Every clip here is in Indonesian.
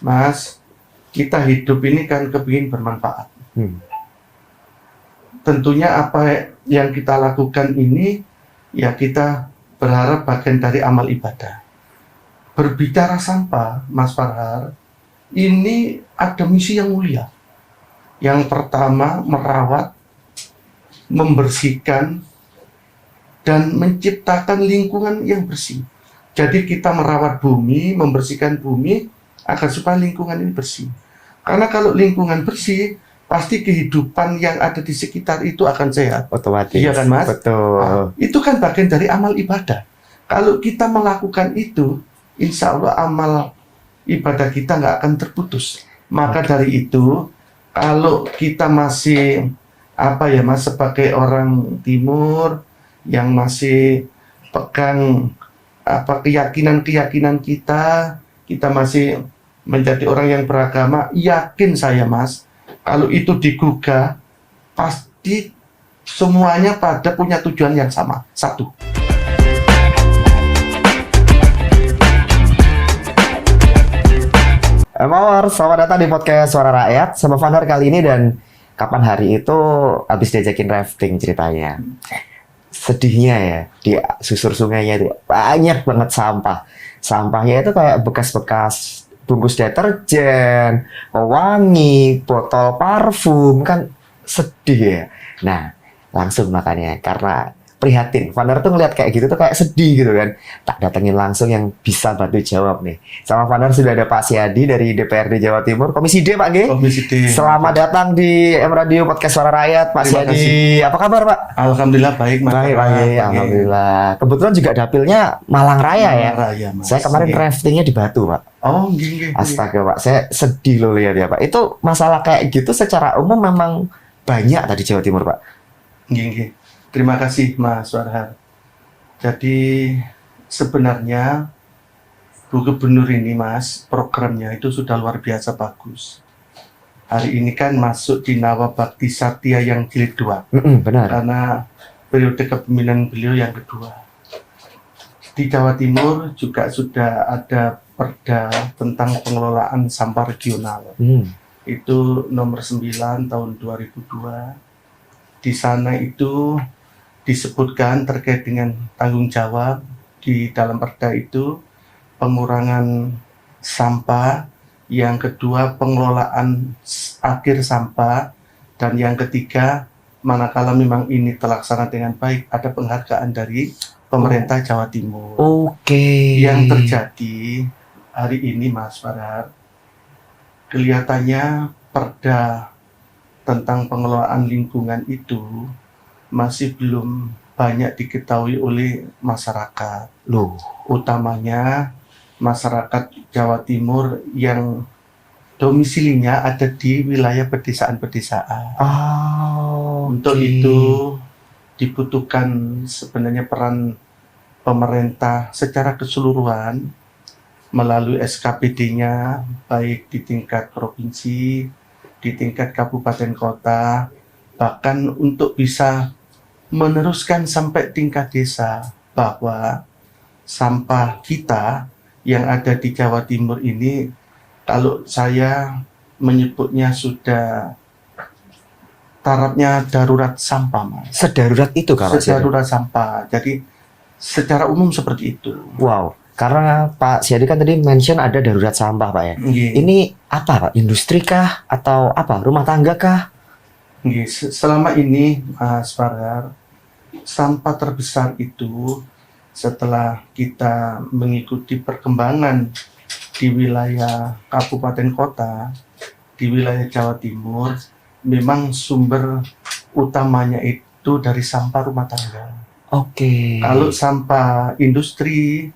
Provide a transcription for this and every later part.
Mas, kita hidup ini kan kepingin bermanfaat. Tentunya apa yang kita lakukan ini, ya kita berharap bagian dari amal ibadah. Berbicara sampah, Mas Farhar, ini ada misi yang mulia. Yang pertama, merawat, membersihkan, dan menciptakan lingkungan yang bersih. Jadi kita merawat bumi, membersihkan bumi, agar supaya lingkungan ini bersih. Karena kalau lingkungan bersih, pasti kehidupan yang ada di sekitar itu akan sehat. Otomatis. Iya kan, Mas? Betul. Nah, itu kan bagian dari amal ibadah. Kalau kita melakukan itu, insya Allah amal ibadah kita nggak akan terputus. Maka dari itu, kalau kita masih Mas, sebagai orang Timur yang masih pegang keyakinan-keyakinan kita masih menjadi orang yang beragama, yakin saya, Mas, kalau itu digugah, pasti semuanya pada punya tujuan yang sama, satu. Mawar, selamat datang di podcast Suara Rakyat sama Fanhar kali ini. Dan kapan hari itu habis diajakin rafting ceritanya. Sedihnya ya, di susur sungainya itu banyak banget sampah. Sampahnya itu kayak bekas-bekas bungkus deterjen, wangi, botol parfum, kan sedih ya. Nah, langsung makanya karena prihatin, Fanhar tuh ngeliat kayak gitu tuh kayak sedih gitu kan. Tak datengin langsung yang bisa bantu jawab nih. Sama Fanhar sudah ada Pak Siadi dari DPRD Jawa Timur, Komisi D Pak G. Komisi D. Selamat datang di M Radio Podcast Suara Rakyat, Pak Terima Siadi. kasih. Apa kabar Pak? Alhamdulillah baik, Mas. Baik, alhamdulillah. Kebetulan juga dapilnya Malang Raya ya. Malang Raya, Mas. Saya kemarin raftingnya di Batu Pak. Oh, gini. Astaga Pak, saya sedih loh lihat ya Pak. Itu masalah kayak gitu secara umum memang banyak tadi Jawa Timur Pak. Gini. Terima kasih Mas Farhar. Jadi sebenarnya Bu Gubernur ini, Mas, programnya itu sudah luar biasa bagus. Hari ini kan masuk di Nawabakti Satya yang jilid 2. Benar. Karena periode kepemimpinan beliau yang kedua. Di Jawa Timur juga sudah ada perda tentang pengelolaan sampah regional. Itu nomor 9 tahun 2002. Di sana itu disebutkan terkait dengan tanggung jawab di dalam perda itu pengurangan sampah, yang kedua pengelolaan akhir sampah, dan yang ketiga manakala memang ini terlaksana dengan baik ada penghargaan dari pemerintah Jawa Timur. Oke. Yang terjadi hari ini Mas Farhar, kelihatannya perda tentang pengelolaan lingkungan itu masih belum banyak diketahui oleh masyarakat. Loh, utamanya masyarakat Jawa Timur yang domisilinya ada di wilayah pedesaan-pedesaan. Untuk itu dibutuhkan sebenarnya peran pemerintah secara keseluruhan melalui SKPD-nya, baik di tingkat provinsi, di tingkat kabupaten kota, bahkan untuk bisa meneruskan sampai tingkat desa, bahwa sampah kita yang ada di Jawa Timur ini, kalau saya menyebutnya sudah tarafnya darurat sampah, Mas. Sedarurat itu Kak? Sedarurat sampah. Jadi secara umum seperti itu. Wow, karena Pak Siadi kan tadi mention ada darurat sampah Pak ya. Ini apa Pak? Industri kah? Atau apa? Rumah tangga kah? Selama ini Mas Farhar, sampah terbesar itu setelah kita mengikuti perkembangan di wilayah kabupaten kota, di wilayah Jawa Timur, memang sumber utamanya itu dari sampah rumah tangga. Oke. Kalau sampah industri,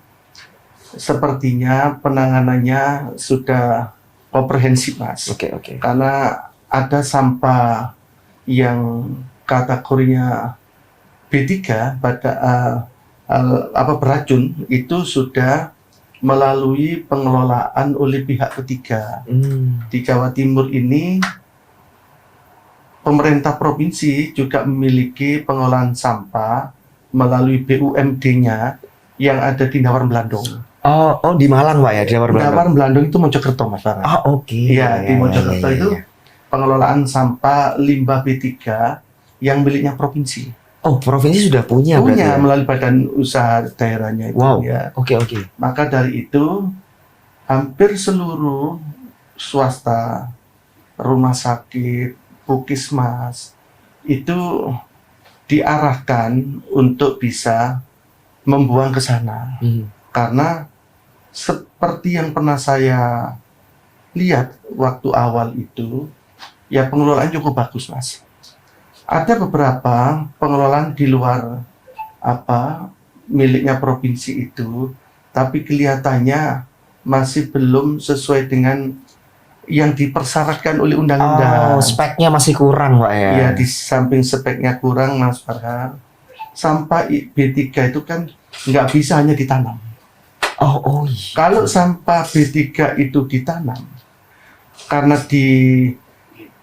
sepertinya penanganannya sudah komprehensif, Mas. Oke. Karena ada sampah yang kategorinya B3 pada beracun, itu sudah melalui pengelolaan oleh pihak ketiga. Di Jawa Timur ini pemerintah provinsi juga memiliki pengolahan sampah melalui BUMD-nya yang ada di Nawar Blandong. Oh, di Malang Pak ya, di Dawar Blandong. Dawar Blandong itu Mojokerto Mas Farhan. Oke. Iya, di Mojokerto itu pengelolaan sampah limbah B3 yang miliknya provinsi. Oh, provinsi sudah punya berarti ya? Melalui badan usaha daerahnya itu. Wow. Ya. Oke. Maka dari itu hampir seluruh swasta, rumah sakit, puskesmas itu diarahkan untuk bisa membuang ke sana. Karena seperti yang pernah saya lihat waktu awal itu, ya pengelolaan cukup bagus Mas. Ada beberapa pengelolaan di luar miliknya provinsi itu, tapi kelihatannya masih belum sesuai dengan yang dipersyaratkan oleh undang-undang. Oh, speknya masih kurang Pak ya? Ya, di samping speknya kurang Mas Farhan, sampah B3 itu kan nggak bisa hanya ditanam. Oh iya. Kalau sampah B3 itu ditanam, karena di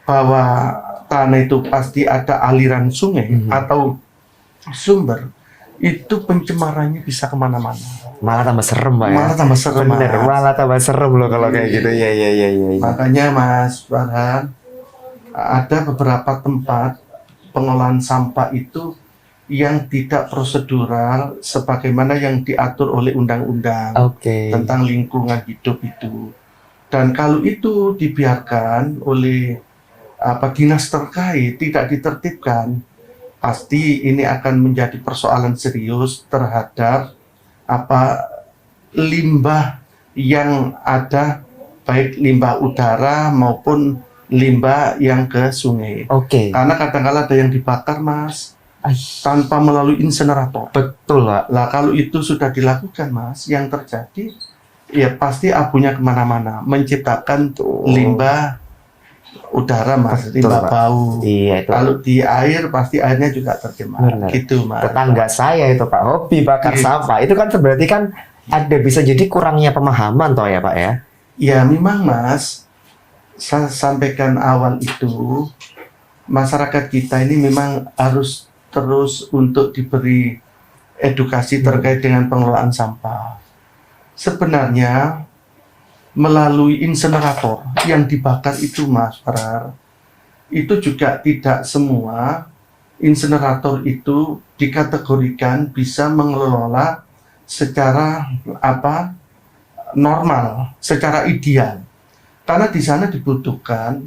bawah tanah itu pasti ada aliran sungai atau sumber, itu pencemarannya bisa kemana-mana. Malah tambah serem Pak ya? Malah tambah serem. Bener, malah tambah serem loh kalau kayak gitu. Iya. Makanya Mas Farhan, ada beberapa tempat pengolahan sampah itu yang tidak prosedural sebagaimana yang diatur oleh undang-undang tentang lingkungan hidup itu. Dan kalau itu dibiarkan oleh dinas terkait, tidak ditertibkan, pasti ini akan menjadi persoalan serius terhadap limbah yang ada, baik limbah udara maupun limbah yang ke sungai. Karena kadang-kala ada yang dibakar Mas, tanpa melalui insenerator. Betul Pak. Lah kalau itu sudah dilakukan Mas, yang terjadi ya pasti abunya kemana-mana, menciptakan limbah udara Mas, limbah bau. Iya, itu. Kalau di air pasti airnya juga tercemar. Gitu Mas. Tetangga saya itu Pak, hobi bakar sampah. Itu kan berarti kan ada bisa jadi kurangnya pemahaman toh ya Pak ya? Ya memang Mas, saya sampaikan awal itu, masyarakat kita ini memang harus terus untuk diberi edukasi terkait dengan pengelolaan sampah. Sebenarnya melalui insenerator yang dibakar itu Mas Farhan, itu juga tidak semua insenerator itu dikategorikan bisa mengelola secara normal, secara ideal. Karena di sana dibutuhkan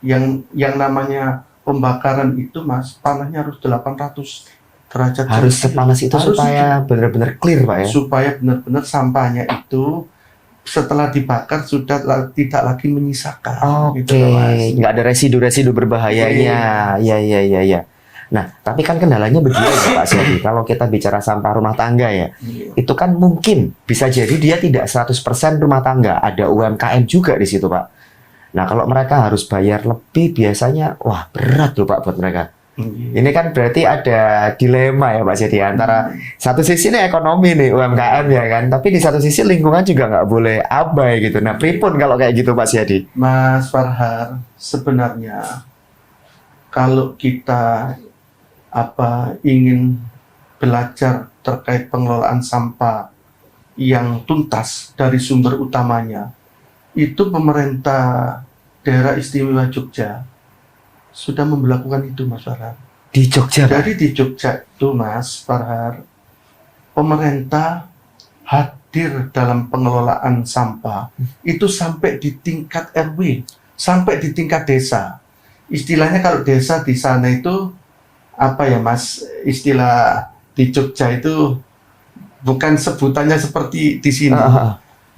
yang namanya pembakaran itu Mas, panasnya harus 800 derajat. Harus sepanas itu supaya benar-benar clear Pak ya? Supaya benar-benar sampahnya itu setelah dibakar sudah tidak lagi menyisakan. Oke, nggak ada residu-residu berbahayanya. Iya. Nah, tapi kan kendalanya begini ya Pak Syadi, kalau kita bicara sampah rumah tangga ya, itu kan mungkin bisa jadi dia tidak 100% rumah tangga, ada UMKM juga di situ Pak. Nah, kalau mereka harus bayar lebih, biasanya wah berat loh Pak buat mereka. Ini kan berarti ada dilema ya Pak Syadi, antara satu sisi nih ekonomi nih UMKM ya kan, tapi di satu sisi lingkungan juga nggak boleh abai gitu. Nah, pripun kalau kayak gitu Pak Syadi? Mas Farhan, sebenarnya kalau kita ingin belajar terkait pengelolaan sampah yang tuntas dari sumber utamanya, itu pemerintah daerah istimewa Jogja sudah memberlakukan itu Mas Farhan. Di Jogja? Jadi di Jogja itu Mas Farhan, pemerintah hadir dalam pengelolaan sampah itu sampai di tingkat RW, sampai di tingkat desa. Istilahnya kalau desa di sana itu Mas, istilah di Jogja itu bukan sebutannya seperti di sini,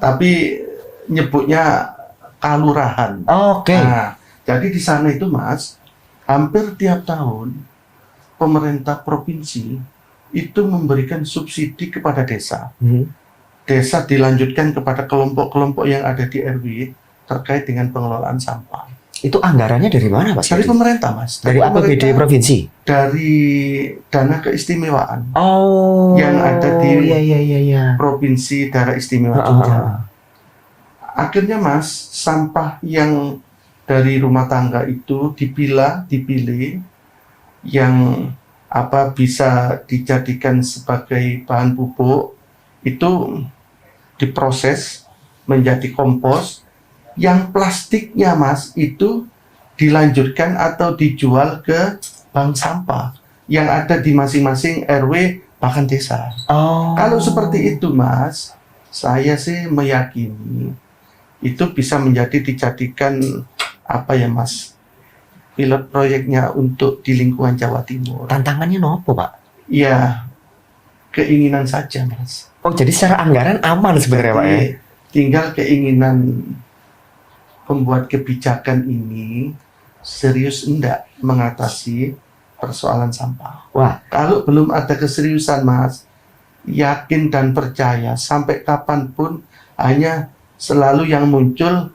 tapi nyebutnya kalurahan. Nah, jadi di sana itu Mas, hampir tiap tahun pemerintah provinsi itu memberikan subsidi kepada desa. Desa dilanjutkan kepada kelompok-kelompok yang ada di RW terkait dengan pengelolaan sampah. Itu anggarannya dari mana Pak? Dari pemerintah Mas. Dari APBD provinsi? Dari dana keistimewaan. Yang ada di provinsi daerah istimewa Jogja. Akhirnya Mas, sampah yang dari rumah tangga itu dipilih yang bisa dijadikan sebagai bahan pupuk, itu diproses menjadi kompos. Yang plastiknya Mas itu dilanjutkan atau dijual ke bank sampah yang ada di masing-masing RW bahkan desa. Kalau seperti itu Mas, saya sih meyakini itu bisa dijadikan apa ya Mas, pilot proyeknya untuk di lingkungan Jawa Timur. Tantangannya nopo Pak? Ya, keinginan saja Mas. Oh jadi secara anggaran aman sebenarnya Pak ya? Tinggal keinginan pembuat kebijakan ini serius enggak mengatasi persoalan sampah. Wah, kalau belum ada keseriusan Mas, yakin dan percaya sampai kapanpun hanya selalu yang muncul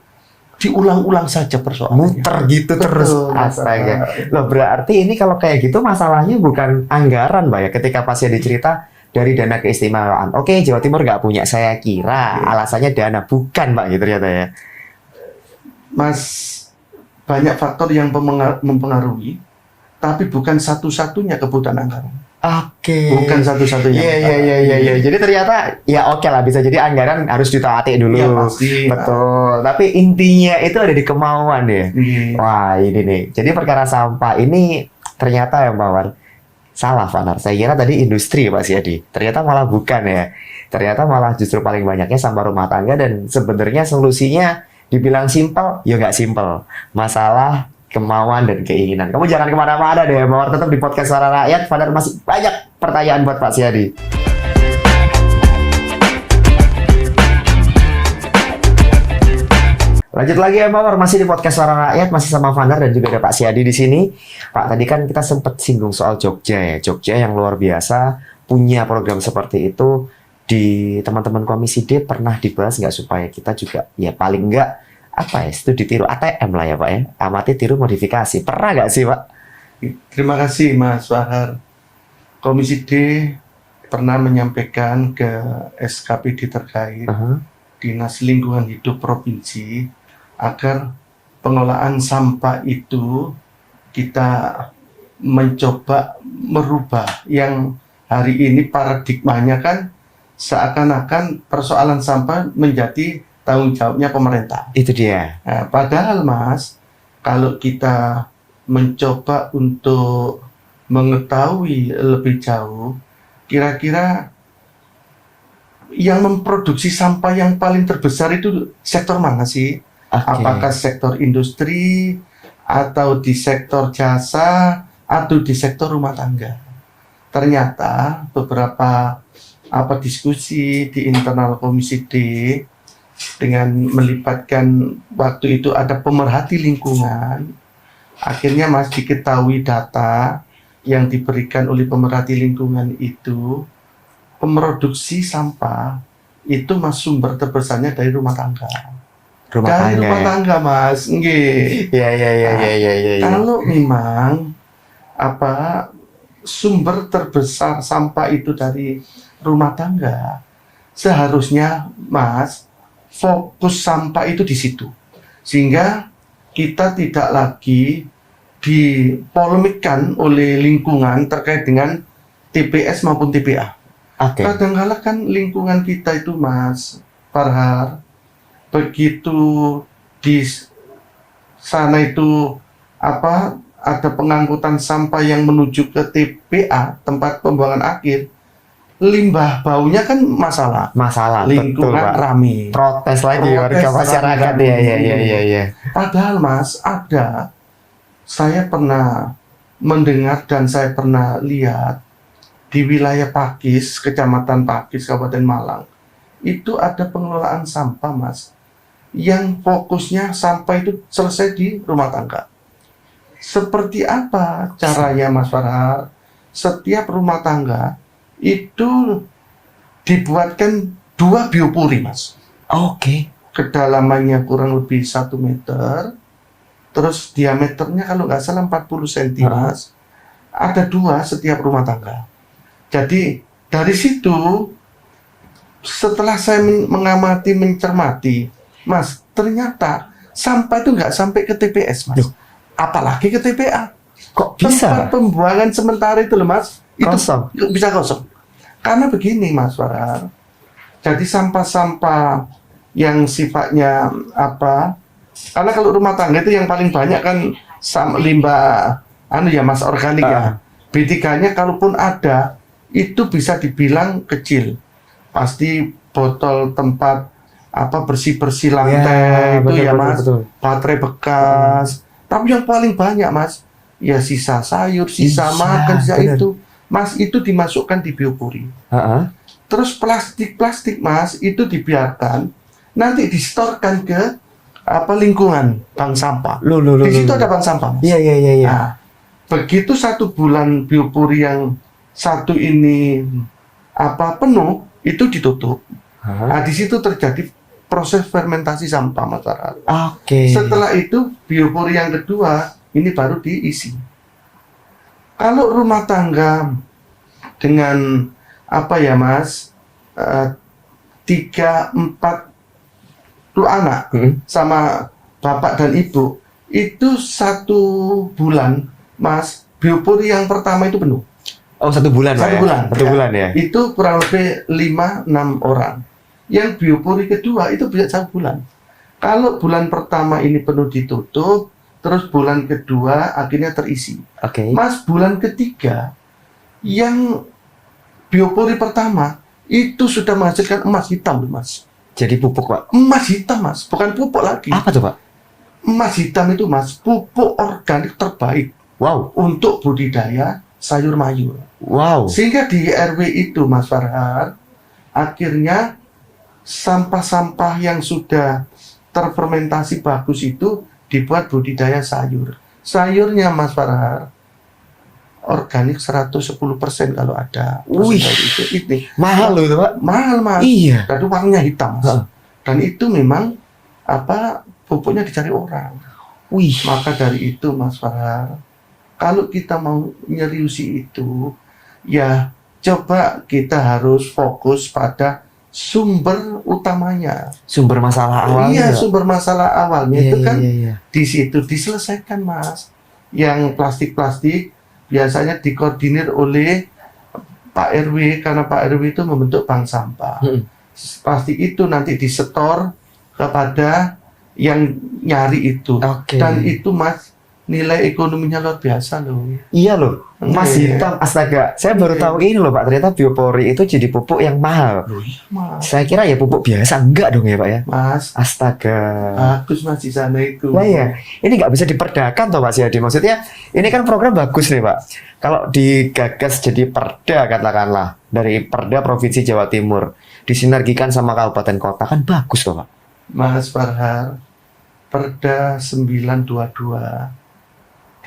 diulang-ulang saja persoalannya. muter gitu terus. Astaga. Loh berarti ini kalau kayak gitu masalahnya bukan anggaran Pak ya, ketika pasien dicerita dari dana keistimewaan. Oke, Jawa Timur nggak punya, saya kira alasannya dana, bukan Pak gitu ternyata ya. Mas, banyak faktor yang mempengaruhi, tapi bukan satu-satunya kebutuhan anggaran. Oke. Bukan satu-satunya. Iya. Jadi ternyata ya oke lah, bisa jadi anggaran harus ditaati dulu. Iya pasti. Betul. Tapi intinya itu ada di kemauan ya. Iya. Wah ini nih. Jadi perkara sampah ini ternyata ya Pak Wan, salah Fanar. Saya kira tadi industri Pak Siadi. Ternyata malah bukan ya. Ternyata malah justru paling banyaknya sampah rumah tangga, dan sebenarnya solusinya dibilang simpel, ya nggak simpel. Masalah kemauan dan keinginan. Kamu jangan kemana-mana deh, Mawar, tetap di podcast Suara Rakyat. Padahal masih banyak pertanyaan buat Pak Siadi. Lanjut lagi ya Mawar, masih di podcast Suara Rakyat, masih sama Vanar dan juga ada Pak Siadi di sini. Pak, tadi kan kita sempat singgung soal Jogja ya. Jogja yang luar biasa punya program seperti itu. Di teman-teman Komisi D pernah dibahas nggak supaya kita juga ya paling nggak apa ya, itu ditiru ATM lah ya Pak ya, amati tiru modifikasi. Pernah nggak sih Pak? Terima kasih Mas Wahar. Komisi D pernah menyampaikan ke SKPD terkait Dinas Lingkungan Hidup Provinsi agar pengelolaan sampah itu kita mencoba merubah yang hari ini paradigmanya kan seakan-akan persoalan sampah menjadi tanggung jawabnya pemerintah. Itu dia. Nah, padahal Mas, kalau kita mencoba untuk mengetahui lebih jauh, kira-kira yang memproduksi sampah yang paling terbesar itu sektor mana sih? Apakah sektor industri, atau di sektor jasa, atau di sektor rumah tangga? Ternyata beberapa diskusi di internal Komisi D dengan melibatkan waktu itu ada pemerhati lingkungan, akhirnya Mas diketahui data yang diberikan oleh pemerhati lingkungan itu, memproduksi sampah itu Mas sumber terbesarnya dari rumah tangga. Rumah tangga Mas, nggih. Iya. Kalau memang sumber terbesar sampah itu dari rumah tangga, seharusnya Mas fokus sampah itu di situ, sehingga kita tidak lagi dipolemikkan oleh lingkungan terkait dengan TPS maupun TPA. Kadang-kala kan lingkungan kita itu Mas Farhar, begitu di sana itu ada pengangkutan sampah yang menuju ke TPA, tempat pembuangan akhir, limbah baunya kan masalah lingkungan, betul, rame, protes lagi warga masyarakat. Ya. Padahal Mas, saya pernah mendengar dan saya pernah lihat di wilayah Pakis, Kecamatan Pakis, Kabupaten Malang, itu ada pengelolaan sampah Mas, yang fokusnya sampah itu selesai di rumah tangga. Seperti apa caranya Mas Farhar? Setiap rumah tangga itu dibuatkan 2 biopori Mas. Kedalamannya kurang lebih 1 meter, terus diameternya kalau nggak salah 40 cm Mas. Ada 2 setiap rumah tangga. Jadi dari situ, setelah saya mengamati, mencermati Mas, ternyata sampah itu nggak sampai ke TPS Mas. Apalagi ke TPA. Kok bisa? Tempat pembuangan sementara itu loh Mas, itu kosong. Bisa kosong. Karena begini Mas Farhar, Jadi sampah-sampah yang sifatnya apa? Karena kalau rumah tangga itu yang paling banyak kan limbah Mas organik ya. B3-nya kalaupun ada itu bisa dibilang kecil. Pasti botol tempat bersih-bersih lantai itu ya Mas, baterai bekas. Tapi yang paling banyak Mas, ya sisa sayur, sisa makan, sisa itu. Mas itu dimasukkan di biopori. Terus plastik Mas itu dibiarkan nanti distorkan ke lingkungan bank sampah. Di situ ada bank sampah. Mas. Iya. Nah, begitu 1 bulan biopori yang satu ini penuh itu ditutup. Nah, di situ terjadi proses fermentasi sampah Mas Farhan. Setelah itu biopori yang kedua ini baru diisi. Kalau rumah tangga dengan Mas 3-4 anak sama bapak dan ibu itu 1 bulan Mas biopori yang pertama itu penuh. 1 bulan. 1 bulan. 1 bulan ya. Itu kurang lebih 5-6 orang. Yang biopori kedua itu bisa 1 bulan. Kalau bulan pertama ini penuh ditutup, terus bulan kedua akhirnya terisi. Mas bulan ketiga yang biopori pertama itu sudah menghasilkan emas hitam Mas. Jadi pupuk Pak? Emas hitam Mas, bukan pupuk lagi. Apa tuh Pak? Emas hitam itu Mas, pupuk organik terbaik. Untuk budidaya sayur mayur. Sehingga di RW itu Mas Farhan, akhirnya sampah-sampah yang sudah terfermentasi bagus itu dibuat budidaya sayur. Sayurnya Mas Farhan organik 110% kalau ada. Itu mahal loh itu Pak. Mahal Mas. Iya. Dan warnanya hitam Mas. Dan itu memang pupuknya dicari orang. Maka dari itu Mas Farhan, kalau kita mau nyeriusi itu, ya coba kita harus fokus pada sumber utamanya. Sumber masalah awalnya. Iya, sumber masalah awalnya itu kan di situ diselesaikan Mas. Yang plastik-plastik biasanya dikoordinir oleh Pak RW karena Pak RW itu membentuk bank sampah. Plastik itu nanti disetor kepada yang nyari itu. Dan itu Mas nilai ekonominya luar biasa loh. Iya loh, emas hitam, astaga. Saya baru tahu ini loh Pak, ternyata biopori itu jadi pupuk yang mahal. Saya kira ya pupuk biasa, enggak dong ya Pak ya? Mas, astaga. Bagus Mas di sana itu. Nah ya, ini nggak bisa diperdakan toh Pak Siyadi. Maksudnya ini kan program bagus nih Pak. Kalau digagas jadi perda katakanlah, dari Perda Provinsi Jawa Timur, disinergikan sama kabupaten kota kan bagus toh Pak? Mas Farhan, Perda 922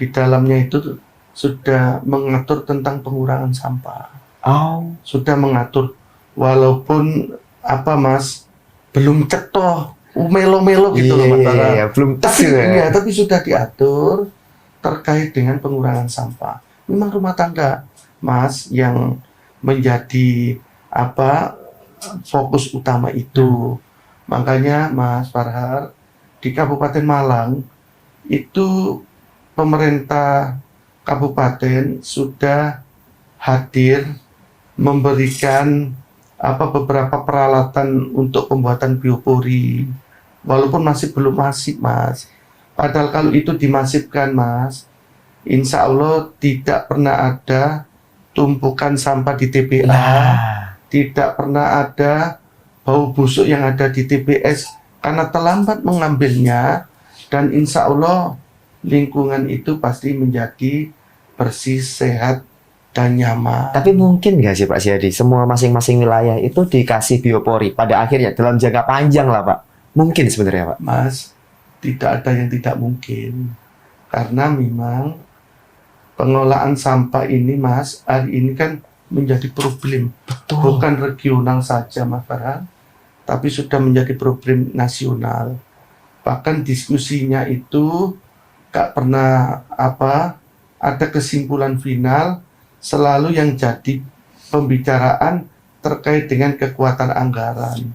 di dalamnya itu sudah mengatur tentang pengurangan sampah. Sudah mengatur, walaupun Mas belum cetoh, melo-melo gitu loh Mas. Belum tapi sudah diatur terkait dengan pengurangan sampah. Memang rumah tangga Mas yang menjadi fokus utama itu. Makanya Mas Farhan, di Kabupaten Malang itu pemerintah kabupaten sudah hadir memberikan beberapa peralatan untuk pembuatan biopori, walaupun masih belum masif Mas. Padahal kalau itu dimasifkan Mas, insya Allah tidak pernah ada tumpukan sampah di TPA, tidak pernah ada bau busuk yang ada di TPS karena terlambat mengambilnya, dan insya Allah lingkungan itu pasti menjadi bersih, sehat, dan nyaman. Tapi mungkin nggak sih Pak Siyadi, semua masing-masing wilayah itu dikasih biopori pada akhirnya dalam jangka panjang lah Pak? Mungkin sebenarnya Pak? Mas, tidak ada yang tidak mungkin. Karena memang pengelolaan sampah ini Mas, hari ini kan menjadi problem. Bukan regional saja Mas Farhan, tapi sudah menjadi problem nasional. Bahkan diskusinya itu gak pernah ada kesimpulan final, selalu yang jadi pembicaraan terkait dengan kekuatan anggaran.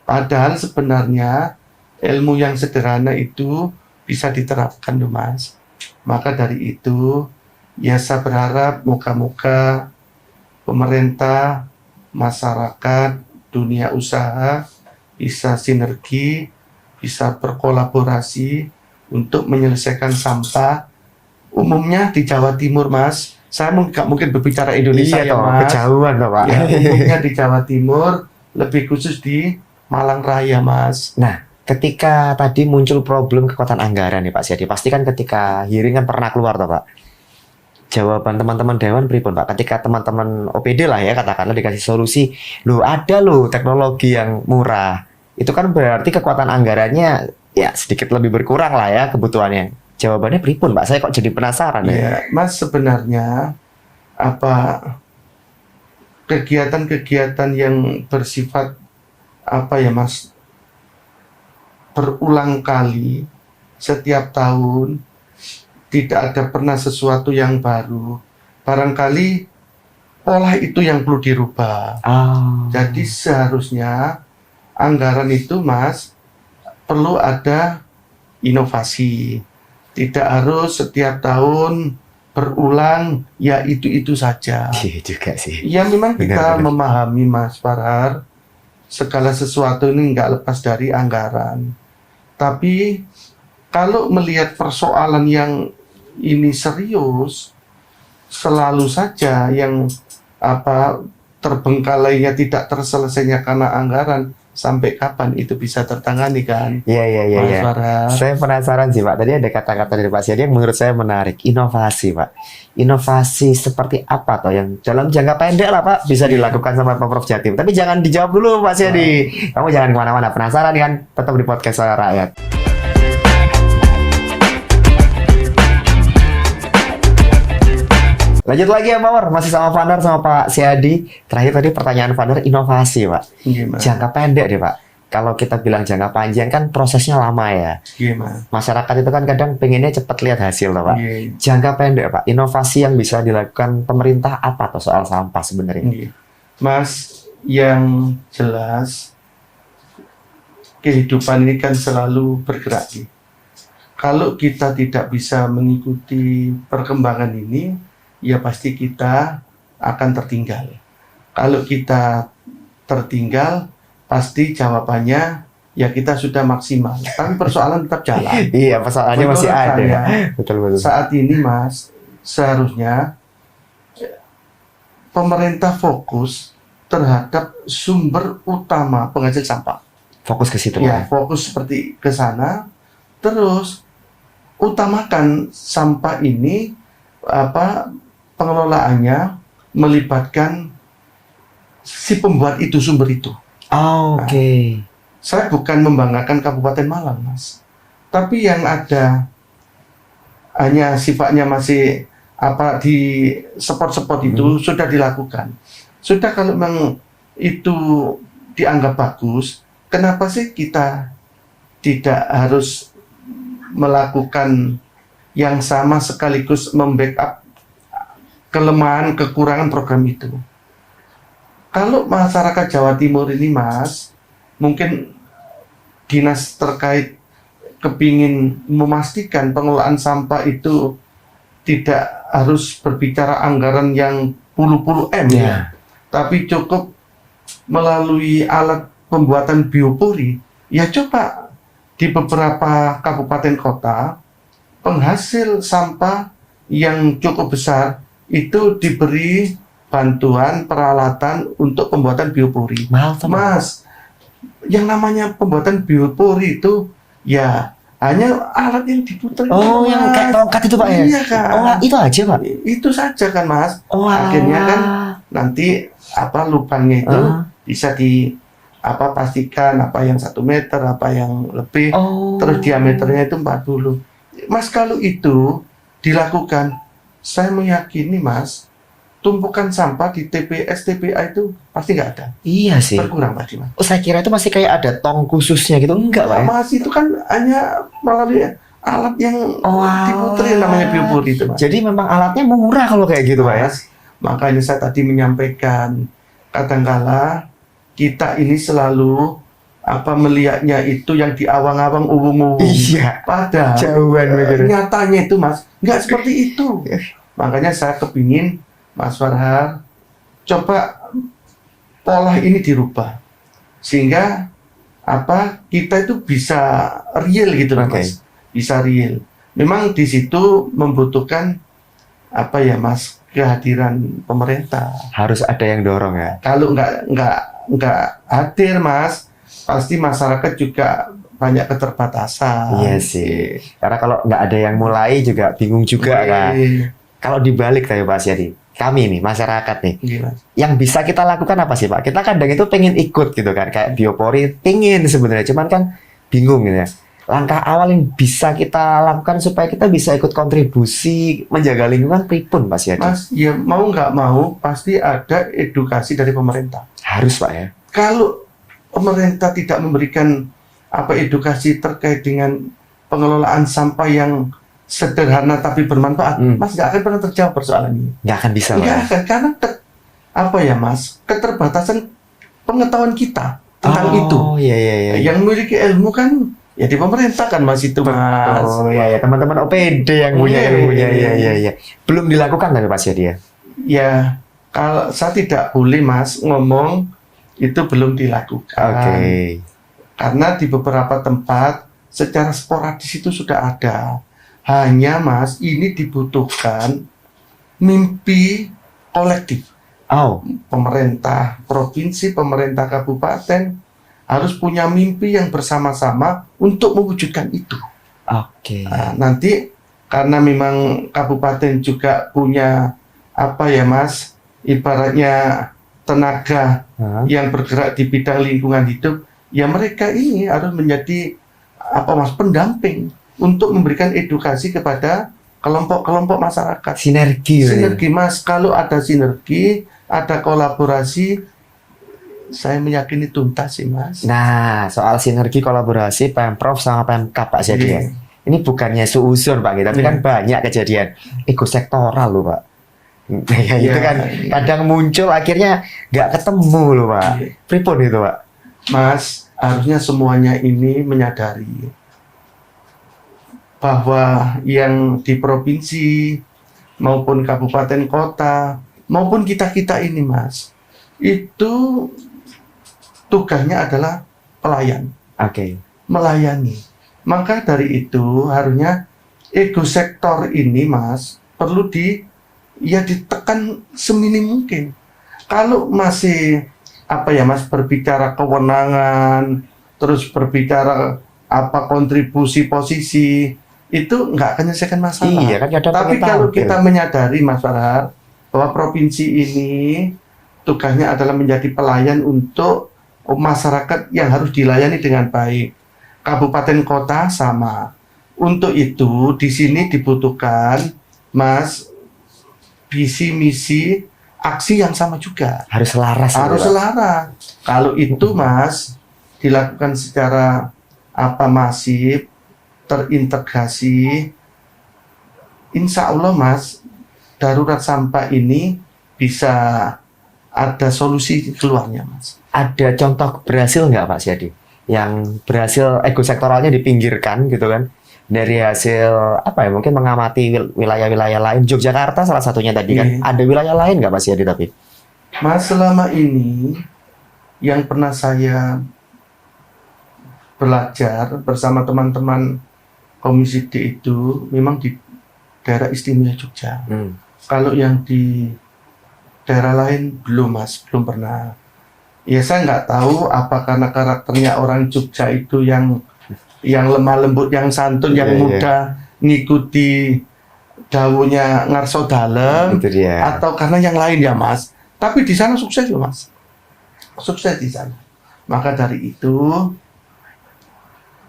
Padahal sebenarnya ilmu yang sederhana itu bisa diterapkan loh Mas. Maka dari itu ya saya berharap moga-moga pemerintah, masyarakat, dunia usaha bisa sinergi, bisa berkolaborasi untuk menyelesaikan sampah. Umumnya di Jawa Timur, Mas. Saya nggak mungkin berbicara Indonesia Iya ya, toh, Mas. kejauhan toh, Pak. Ya, umumnya di Jawa Timur, lebih khusus di Malang Raya, Mas. Nah, ketika tadi muncul problem kekuatan anggaran nih Pak Siadi, pasti kan ketika hearing kan pernah keluar toh Pak. Jawaban teman-teman Dewan pripun Pak? Ketika teman-teman OPD lah ya katakanlah dikasih solusi, loh ada loh teknologi yang murah. Itu kan berarti kekuatan anggarannya ya sedikit lebih berkurang lah ya kebutuhannya. Jawabannya pripun Pak? Saya kok jadi penasaran ya. Ya, Mas, sebenarnya apa kegiatan-kegiatan yang bersifat apa ya, Mas, berulang kali setiap tahun, tidak ada pernah sesuatu yang baru. Barangkali pola itu yang perlu dirubah. Jadi seharusnya anggaran itu, Mas, perlu ada inovasi. Tidak harus setiap tahun berulang ya itu saja. Iya juga sih. Ya memang kita Benar-benar. memahami, Mas Farhar, segala sesuatu ini nggak lepas dari anggaran. Tapi kalau melihat persoalan yang ini serius, selalu saja yang apa terbengkalainya tidak terselesainya karena anggaran, sampai kapan itu bisa tertangani kan? Iya. Mas Farhar. Saya penasaran sih Pak. Tadi ada kata-kata dari Pak Siadi yang menurut saya menarik. Inovasi Pak. Inovasi seperti apa toh yang dalam jangka pendek lah Pak bisa dilakukan sama Pemprov Jatim. Tapi jangan dijawab dulu Pak Siadi. Kamu jangan kemana-mana. Penasaran kan? Tetap di podcast Suara Rakyat. Lanjut lagi ya Mawar, masih sama Vanar sama Pak Siadi. Terakhir tadi pertanyaan Vanar inovasi Pak. Gimana? Jangka pendek deh Pak. Kalau kita bilang jangka panjang kan prosesnya lama ya. Gimana? Masyarakat itu kan kadang pengennya cepat lihat hasil loh Pak. Iya. Jangka pendek Pak, inovasi yang bisa dilakukan pemerintah apa tuh soal sampah sebenarnya? Iya. Mas, yang jelas kehidupan ini kan selalu bergerak. Kalau kita tidak bisa mengikuti perkembangan ini, ya pasti kita akan tertinggal. Kalau kita tertinggal, pasti jawabannya ya kita sudah maksimal. Tapi persoalan tetap jalan. Iya, persoalannya masih Menurut ada. saya, Betul. saat ini, Mas, seharusnya pemerintah fokus terhadap sumber utama penghasil sampah. Fokus ke situ Ya, Pak. fokus seperti ke sana. Terus utamakan sampah ini pengelolaannya melibatkan si pembuat itu sumber itu. Oke. Saya bukan membanggakan Kabupaten Malang, Mas. Tapi yang ada hanya sifatnya masih di spot-spot itu sudah dilakukan. Sudah kalau memang itu dianggap bagus, kenapa sih kita tidak harus melakukan yang sama sekaligus membackup kelemahan, kekurangan program itu? Kalau masyarakat Jawa Timur ini, Mas, mungkin dinas terkait kepingin memastikan pengelolaan sampah itu tidak harus berbicara anggaran yang puluh-puluh M ya, tapi cukup melalui alat pembuatan biopori. Ya coba di beberapa kabupaten kota penghasil sampah yang cukup besar itu diberi bantuan peralatan untuk pembuatan biopori. Mahal tuh, Mas, yang namanya pembuatan biopori itu ya hanya alat yang diputar. Oh, yang kayak tongkat itu Pak ya? Iya kan. Oh, itu aja Pak? Itu saja kan Mas. Oh, Akhirnya kan nanti lubangnya itu bisa pastikan apa yang 1 meter, apa yang lebih, terus diameternya itu 40. Mas, kalau itu dilakukan, saya meyakini Mas, tumpukan sampah di TPS, TPA itu pasti nggak ada. Iya sih. Berkurang pasti Mas. Oh, saya kira itu masih kayak ada tong khususnya gitu. Enggak Pak ya? Mas, itu kan hanya melalui alat yang diputerin namanya biopori itu Mas. Jadi memang alatnya murah kalau kayak gitu Pak ya? Mas, makanya saya tadi menyampaikan, kadangkala kita ini selalu melihatnya itu yang di awang-awang umum-umum. Iya. Padahal Jauhan begitu. nyatanya itu Mas, nggak seperti itu. Makanya saya kepingin Mas Farhar, coba pola ini dirubah. sehingga kita itu bisa real gitu loh, Mas. Bisa real. Memang di situ membutuhkan Mas, kehadiran pemerintah. Harus ada yang dorong ya. Kalau nggak hadir, Mas, pasti masyarakat juga banyak keterbatasan. Iya sih. Karena kalau nggak ada yang mulai juga bingung juga kan. Kalau dibalik tadi Pak Asyadi, kami nih masyarakat nih, yang bisa kita lakukan apa sih Pak? Kita kadang itu pengen ikut gitu kan, kayak Biopori pengen sebenarnya, cuman kan bingung gitu ya. Langkah awal yang bisa kita lakukan supaya kita bisa ikut kontribusi menjaga lingkungan pripun Pak Asyadi? Mas, ya mau nggak mau pasti ada edukasi dari pemerintah. Harus Pak ya. Kalau pemerintah tidak memberikan edukasi terkait dengan pengelolaan sampah yang sederhana tapi bermanfaat, Mas nggak akan pernah terjawab persoalan ini. Nggak akan bisa, nggak akan, karena Mas, keterbatasan pengetahuan kita tentang itu. Iya. Yang memiliki ilmu kan ya di pemerintah kan Mas itu, Mas. Oh iya, teman-teman OPD yang punya ilmunya. Iya. Belum dilakukan tapi Pak Asyadi ya. Ya, kalau saya tidak boleh Mas ngomong itu belum dilakukan. Oke. Karena di beberapa tempat secara sporadis itu sudah ada. Hanya Mas, ini dibutuhkan mimpi kolektif. Pemerintah provinsi, pemerintah kabupaten harus punya mimpi yang bersama-sama untuk mewujudkan itu. Oke. Nanti karena memang kabupaten juga punya Mas, ibaratnya tenaga yang bergerak di bidang lingkungan hidup, ya mereka ini harus menjadi Mas, pendamping untuk memberikan edukasi kepada kelompok-kelompok masyarakat. Sinergi Mas. Kalau ada sinergi, ada kolaborasi, saya meyakini tuntas sih Mas. Nah, soal sinergi kolaborasi Pemprov sama Pemkab Pak Asyadi ya. Ini bukannya suuzon Pak, tapi kan banyak kejadian ekosektoral loh Pak. Ya, itu kan kadang muncul akhirnya nggak ketemu loh Pak. Pripun itu Pak? Mas, harusnya semuanya ini menyadari bahwa yang di provinsi maupun kabupaten kota maupun kita ini Mas, itu tugasnya adalah pelayan. Melayani. Maka dari itu harusnya ego sektor ini Mas perlu ditekan seminim mungkin. Kalau masih Mas berbicara kewenangan, terus berbicara kontribusi posisi, itu nggak akan menyelesaikan masalah. Iya, kan tapi kalau kita menyadari Mas Farhad bahwa provinsi ini tugasnya adalah menjadi pelayan untuk masyarakat yang harus dilayani dengan baik. Kabupaten kota sama. Untuk itu di sini dibutuhkan Mas visi misi aksi yang sama juga. Harus selaras. Kalau itu Mas dilakukan secara masif, terintegrasi, insya Allah Mas, darurat sampah ini bisa ada solusi keluarnya Mas. Ada contoh berhasil nggak Pak Asyadi? Yang berhasil ekosektoralnya dipinggirkan gitu kan? Dari hasil mungkin mengamati wilayah-wilayah lain, Yogyakarta salah satunya tadi kan. Ada wilayah lain nggak Pak Asyadi tapi? Mas, selama ini yang pernah saya belajar bersama teman-teman Komisi D itu memang di daerah istimewa Jogja. Kalau yang di daerah lain belum Mas, belum pernah. Ya saya nggak tahu apa karena karakternya orang Jogja itu yang lemah lembut, yang santun, yang mudah ngikuti dawuhnya ngarso dalem, atau karena yang lain ya Mas. Tapi di sana sukses loh Mas, sukses di sana. Maka dari itu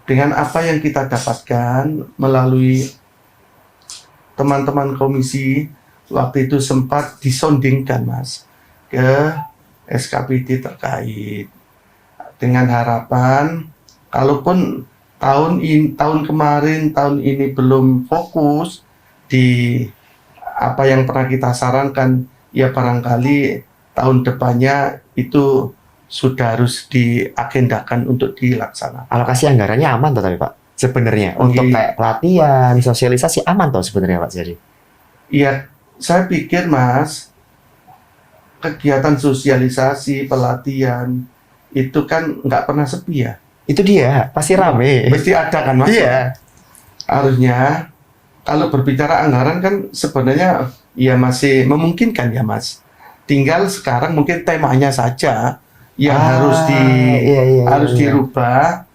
dengan apa yang kita dapatkan melalui teman-teman komisi waktu itu sempat disondingkan Mas ke SKPD terkait dengan harapan kalaupun tahun kemarin tahun ini belum fokus di apa yang pernah kita sarankan, ya barangkali tahun depannya itu sudah harus diagendakan untuk dilaksanakan. Alokasi anggarannya aman toh tapi Pak? Sebenarnya untuk kayak pelatihan, sosialisasi aman toh sebenarnya Pak jadi? Iya, saya pikir Mas, kegiatan sosialisasi, pelatihan itu kan nggak pernah sepi ya. Itu dia, pasti rame. Mesti ada kan Mas? Iya. Harusnya kalau berbicara anggaran kan sebenarnya ya masih memungkinkan ya Mas. Tinggal sekarang mungkin temanya saja yang harus dirubah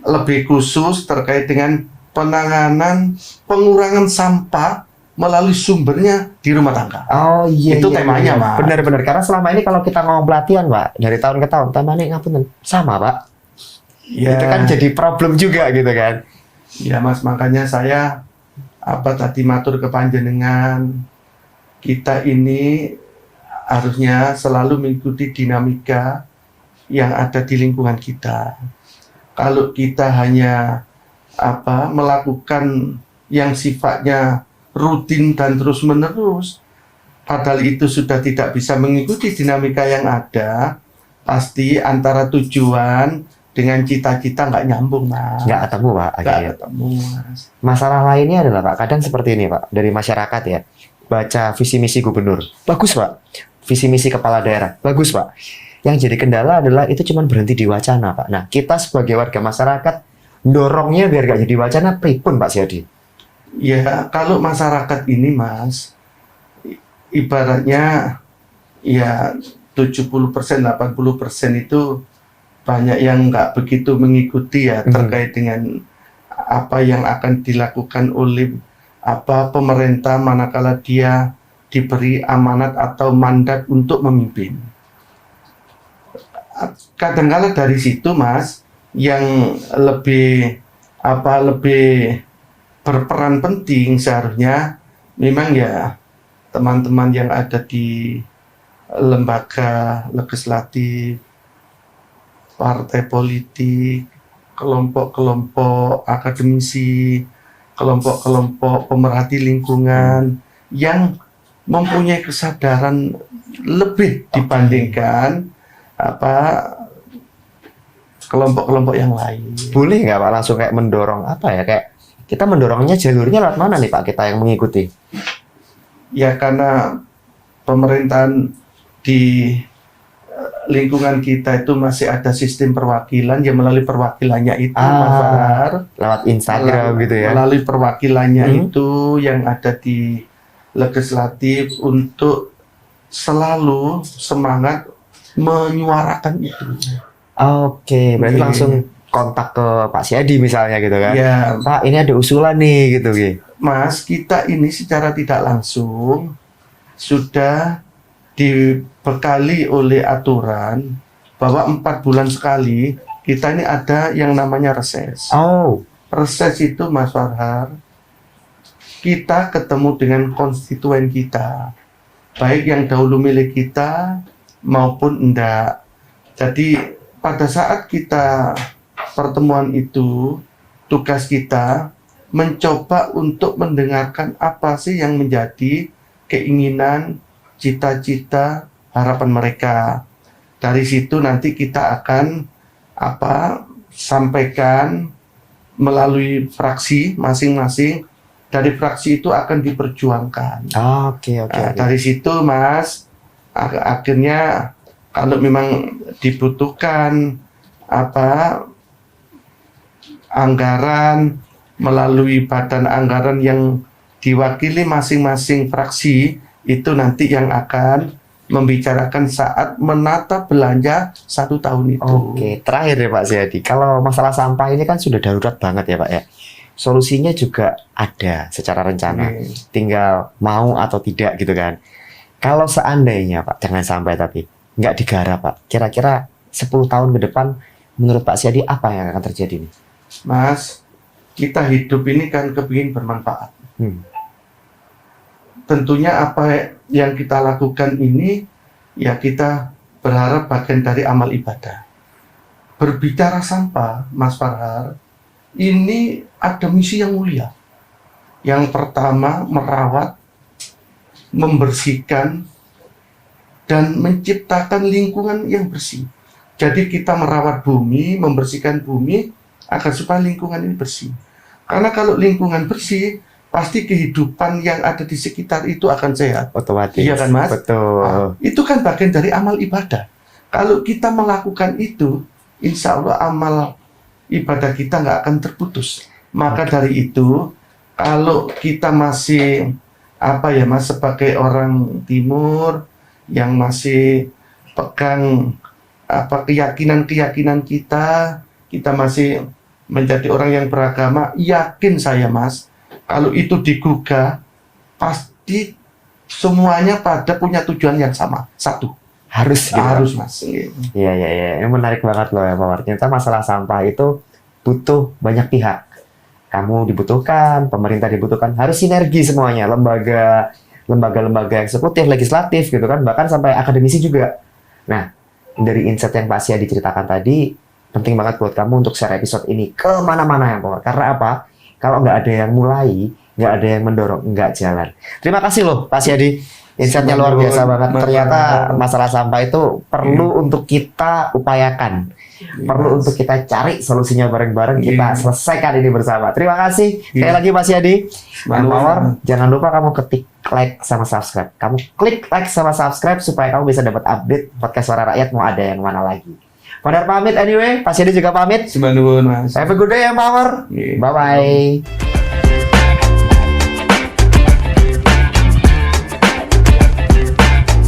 lebih khusus terkait dengan penanganan pengurangan sampah melalui sumbernya di rumah tangga. Oh iya. Itu temanya, Mas. Benar-benar, karena selama ini kalau kita ngomong pelatihan, Pak, dari tahun ke tahun temanya ngapunten sama, Pak. Ya. Itu kan jadi problem juga gitu kan. Ya Mas, makanya saya tadi matur ke panjenengan, kita ini harusnya selalu mengikuti dinamika yang ada di lingkungan kita. Kalau kita hanya melakukan yang sifatnya rutin dan terus-menerus, padahal itu sudah tidak bisa mengikuti dinamika yang ada, pasti antara tujuan dengan cita-cita nggak nyambung, Mas. Nggak ketemu, Pak. Nggak ketemu, Mas. Masalah lainnya adalah, Pak, kadang seperti ini, Pak, dari masyarakat ya, baca visi misi gubernur, bagus, Pak. Visi misi kepala daerah, bagus, Pak. Yang jadi kendala adalah itu cuma berhenti di wacana, Pak. Nah, kita sebagai warga masyarakat dorongnya biar nggak jadi wacana, pripun, Pak Siadi? Ya, kalau masyarakat ini, Mas, ibaratnya ya 70%, 80% itu banyak yang nggak begitu mengikuti ya terkait dengan apa yang akan dilakukan oleh pemerintah manakala dia diberi amanat atau mandat untuk memimpin. Kadang-kala dari situ, Mas, yang lebih berperan penting seharusnya memang ya teman-teman yang ada di lembaga legislatif, partai politik, kelompok-kelompok akademisi, kelompok-kelompok pemerhati lingkungan yang mempunyai kesadaran lebih dibandingkan kelompok-kelompok yang lain. Boleh nggak, Pak, langsung kayak mendorong kayak kita mendorongnya jalurnya lewat mana nih, Pak, kita yang mengikuti? Ya karena pemerintahan di lingkungan kita itu masih ada sistem perwakilan, ya melalui perwakilannya itu Mas Farhar, lewat Instagram gitu ya. Melalui perwakilannya itu yang ada di legislatif untuk selalu semangat menyuarakan itu. Oke, berarti langsung kontak ke Pak Siadi misalnya gitu kan? Ya, Pak, ini ada usulan nih gitu, Mas, kita ini secara tidak langsung sudah dibekali oleh aturan bahwa 4 bulan sekali kita ini ada yang namanya reses. Oh, reses itu Mas Farhar, kita ketemu dengan konstituen kita, baik yang dahulu milik kita maupun enggak. Jadi pada saat kita pertemuan itu, tugas kita mencoba untuk mendengarkan apa sih yang menjadi keinginan, cita-cita, harapan mereka. Dari situ nanti kita akan sampaikan melalui fraksi masing-masing. Dari fraksi itu akan diperjuangkan. Oke. Dari situ, Mas, akhirnya kalau memang dibutuhkan anggaran melalui badan anggaran yang diwakili masing-masing fraksi, itu nanti yang akan membicarakan saat menata belanja 1 tahun itu. Oke, terakhir ya Pak Siadi, kalau masalah sampah ini kan sudah darurat banget ya Pak ya. Solusinya juga ada secara rencana, tinggal mau atau tidak gitu kan. Kalau seandainya Pak, jangan sampai tapi nggak digarap Pak, kira-kira 10 tahun ke depan menurut Pak Siadi apa yang akan terjadi nih? Mas, kita hidup ini kan kepingin bermanfaat. Tentunya apa yang kita lakukan ini ya kita berharap bagian dari amal ibadah. Berbicara sampah, Mas Farhar, ini ada misi yang mulia. Yang pertama, merawat, membersihkan, dan menciptakan lingkungan yang bersih. Jadi kita merawat bumi, membersihkan bumi, agar supaya lingkungan ini bersih. Karena kalau lingkungan bersih, pasti kehidupan yang ada di sekitar itu akan sehat. Otomatis. Iya kan Mas? Betul. Itu kan bagian dari amal ibadah. Kalau kita melakukan itu, insya Allah amal ibadah kita nggak akan terputus. Maka dari itu, kalau kita masih Mas, sebagai orang Timur yang masih pegang keyakinan kita masih menjadi orang yang beragama, yakin saya Mas, kalau itu digugah, pasti semuanya pada punya tujuan yang sama, satu. Harus Mas. Iya. Ini menarik banget loh ya, Pak. Ternyata masalah sampah itu butuh banyak pihak. Kamu dibutuhkan, pemerintah dibutuhkan, harus sinergi semuanya. Lembaga eksekutif, legislatif gitu kan, bahkan sampai akademisi juga. Nah, dari insight yang Pak Siadi ceritakan tadi, penting banget buat kamu untuk share episode ini kemana-mana ya, Pak. Karena apa? Kalau nggak ada yang mulai, nggak ada yang mendorong, nggak jalan. Terima kasih loh, Pak Siadi. Insight-nya luar biasa banget. Ternyata masalah sampah itu perlu untuk kita upayakan. Perlu untuk kita cari solusinya bareng-bareng. Kita selesaikan ini bersama. Terima kasih. Sekali lagi Mas Siadi. Power, jangan lupa kamu ketik like sama subscribe. Kamu klik like sama subscribe supaya kamu bisa dapat update podcast Suara Rakyat mau ada yang mana lagi. Founder pamit anyway. Pak Siadi juga pamit. Mas. Have a good day, Power. Bye-bye.